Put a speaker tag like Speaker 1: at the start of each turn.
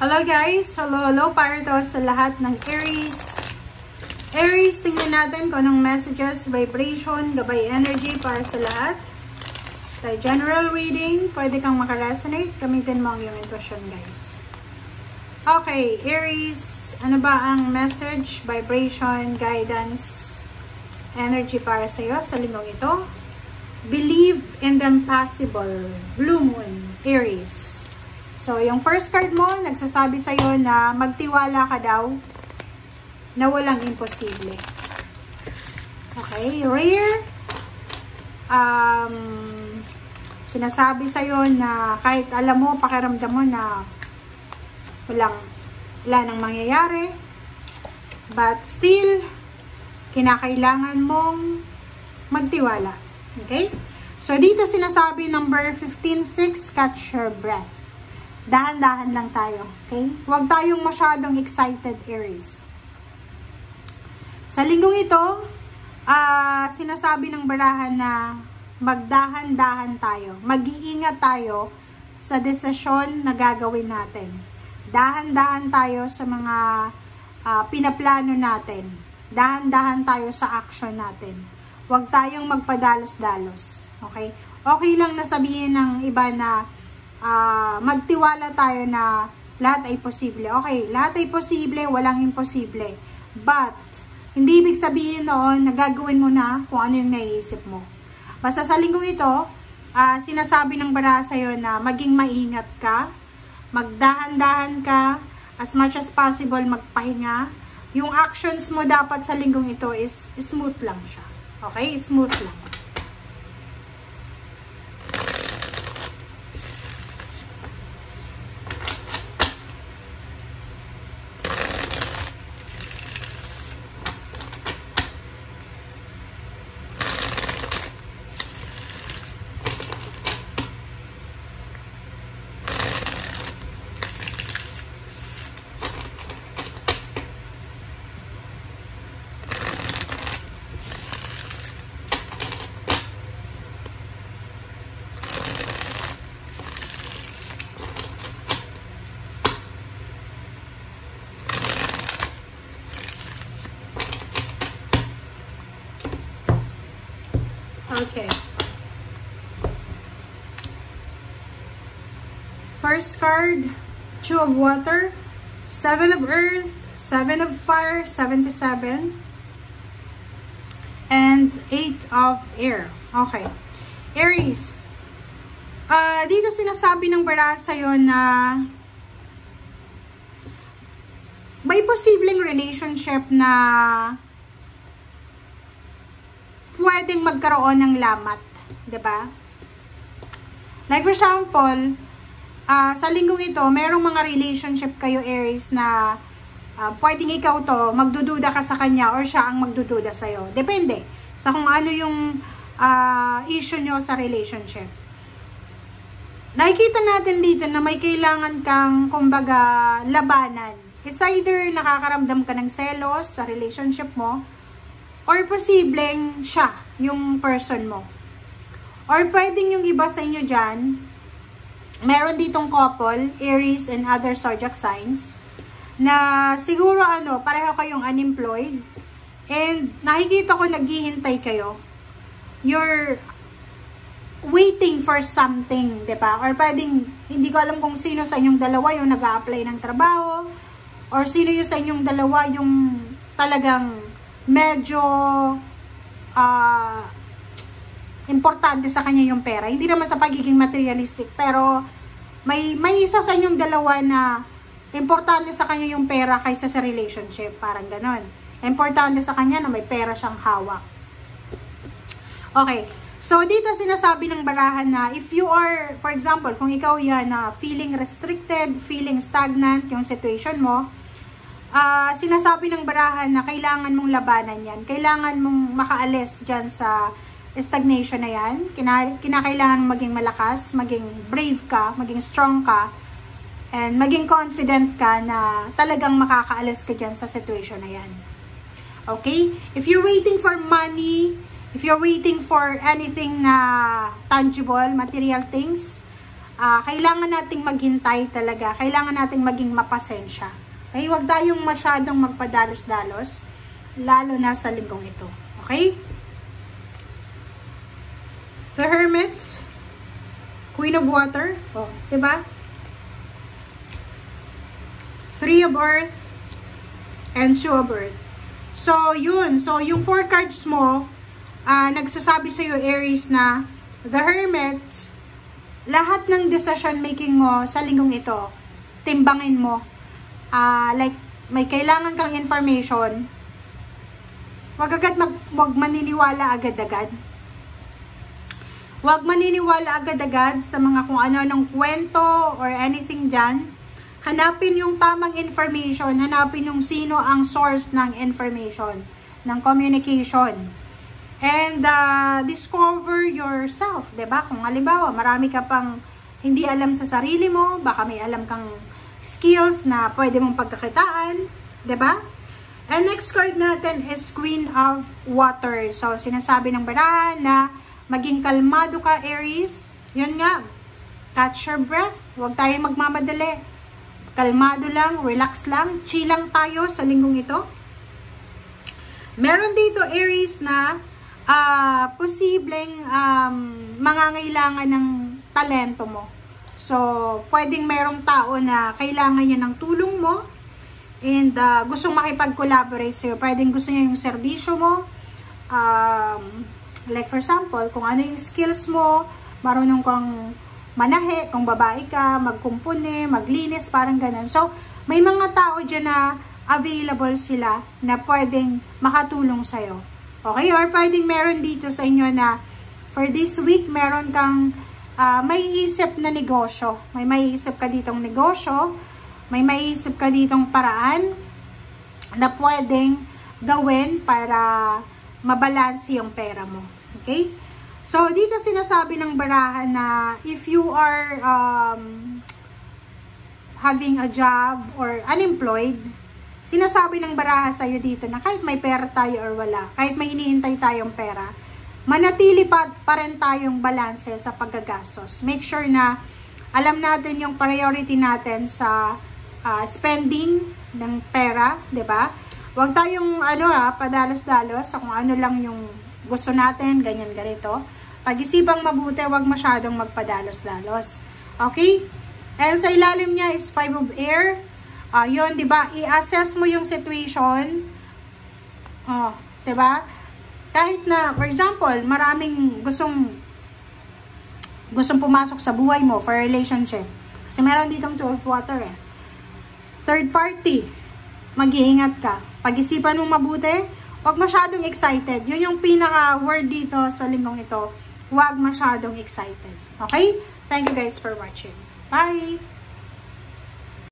Speaker 1: Hello guys! Hello para to sa lahat ng Aries. Aries, tingnan natin kung anong messages, vibration, gabay energy para sa lahat. Kay general reading, pwede kang makaresonate. Gamitin mo ang iyong intuition guys. Okay, Aries, ano ba ang message, vibration, guidance, energy para sa iyo sa linggong ito? Believe in the impossible. Blue Moon, Aries. So, yung first card mo, nagsasabi sa'yo na magtiwala ka daw na walang imposible. Okay, rare. Sinasabi sa'yo na kahit alam mo, pakiramdam mo na wala nang mangyayari, but still, kinakailangan mong magtiwala. Okay? So, dito sinasabi number 15-6, catch your breath. Dahan-dahan lang tayo, okay? Huwag tayong masyadong excited, Aries. Sa linggong ito, sinasabi ng barahan na magdahan-dahan tayo. Mag-iingat tayo sa desisyon na gagawin natin. Dahan-dahan tayo sa mga pinaplano natin. Dahan-dahan tayo sa action natin. Huwag tayong magpadalos-dalos, okay? Okay lang na sabihin ng iba na magtiwala tayo na lahat ay posible. Okay, lahat ay posible, walang imposible. But, hindi ibig sabihin noon na gagawin mo na kung ano yung naiisip mo. Basta sa linggong ito, sinasabi ng baraha sa'yo na maging maingat ka, magdahan-dahan ka, as much as possible magpahinga. Yung actions mo dapat sa linggong ito is smooth lang siya. Okay, smooth lang. Okay. First card, Two of Water, Seven of Earth, Seven of Fire, 77, and 8 of Air. Okay. Aries, dito sinasabi ng baraha sa'yo na may posibleng relationship na pwedeng magkaroon ng lamat, 'di ba? Like for example, sa linggong ito, merong mga relationship kayo Aries na pwedeng ikaw to, magdududa ka sa kanya or siya ang magdududa sa iyo. Depende sa kung ano yung issue nyo sa relationship. Nakikita natin dito na may kailangan kang kumbaga labanan. It's either nakakaramdam ka ng selos sa relationship mo, or posibleng siya, yung person mo. Or pwedeng yung iba sa inyo dyan, meron ditong couple, Aries and other zodiac signs, na siguro pareho kayong unemployed, and nakikita ko naghihintay kayo. You're waiting for something, diba? Or pwedeng, hindi ko alam kung sino sa inyong dalawa yung nag-a-apply ng trabaho, or sino yung sa inyong dalawa yung talagang medyo importante sa kanya yung pera. Hindi naman sa pagiging materialistic, pero may isa sa inyong dalawa na importante sa kanya yung pera kaysa sa relationship. Parang ganon. Importante sa kanya na may pera siyang hawak. Okay. So, dito sinasabi ng barahan na if you are, for example, kung ikaw yan na feeling restricted, feeling stagnant yung situation mo, sinasabi ng barahan na kailangan mong labanan yan. Kailangan mong makaalis dyan sa stagnation na yan. Kinakailangan mong maging malakas, maging brave ka, maging strong ka, and maging confident ka na talagang makakaalis ka dyan sa situation na yan. Okay? If you're waiting for money, if you're waiting for anything na tangible, material things, kailangan nating maghintay talaga. Kailangan nating maging mapasensya. Okay? Huwag tayong masyadong magpadalos-dalos, lalo na sa linggong ito. Okay? The Hermit, Queen of Water, diba? Three of Earth, and Two of Earth. So, yun. So, yung 4 cards mo, nagsasabi sa'yo, Aries, na the Hermit, lahat ng decision making mo sa linggong ito, timbangin mo. Like, may kailangan kang information, wag maniniwala agad-agad. Wag maniniwala agad-agad sa mga kung ano ng kwento or anything dyan. Hanapin yung tamang information, hanapin yung sino ang source ng information, ng communication. And discover yourself, 'di ba? Kung halimbawa, marami ka pang hindi alam sa sarili mo, baka may alam kang skills na pwede mong pagkakitaan, 'di ba? And next card natin is Queen of Water. So, sinasabi ng barahan na maging kalmado ka, Aries. Yun nga, catch your breath. Huwag tayong magmamadali. Kalmado lang, relax lang, chill lang tayo sa linggong ito. Meron dito, Aries, na posibleng mangangailangan ng talento mo. So, pwedeng merong tao na kailangan niya ng tulong mo and gustong makipag-collaborate sa'yo. Pwedeng gusto niya yung serbisyo mo. Like for example, kung ano yung skills mo, marunong kang manahe, kung babae ka, magkumpune, maglinis, parang ganun. So, may mga tao dyan na available sila na pwedeng makatulong sa'yo. Okay? Or pwedeng meron dito sa inyo na for this week, meron kang may isip na negosyo. May maiisip ka ditong negosyo, may maiisip ka ditong paraan na pwedeng gawin para mabalanse yung pera mo. Okay? So, dito sinasabi ng barahan na if you are having a job or unemployed, sinasabi ng baraha sa'yo dito na kahit may pera tayo or wala, kahit may hinihintay tayong pera, manatili pa rin tayong balanse sa paggagastos. Make sure na alam natin yung priority natin sa spending ng pera, 'di ba? Huwag tayong padalos-dalos sa kung ano lang yung gusto natin, ganyan ganito. Pag-isipang mabuti, huwag masyadong magpadalos-dalos. Okay? And sa ilalim niya is 5 of Air. Yun, 'di ba? I-assess mo yung situation. 'Di ba? Kahit na, for example, maraming gustong pumasok sa buhay mo for relationship. Kasi meron ditong 2 of Water eh. Third party, mag-iingat ka. Pag-isipan mo mabuti, huwag masyadong excited. Yun yung pinaka-word dito sa linggong ito. Huwag masyadong excited. Okay? Thank you guys for watching. Bye!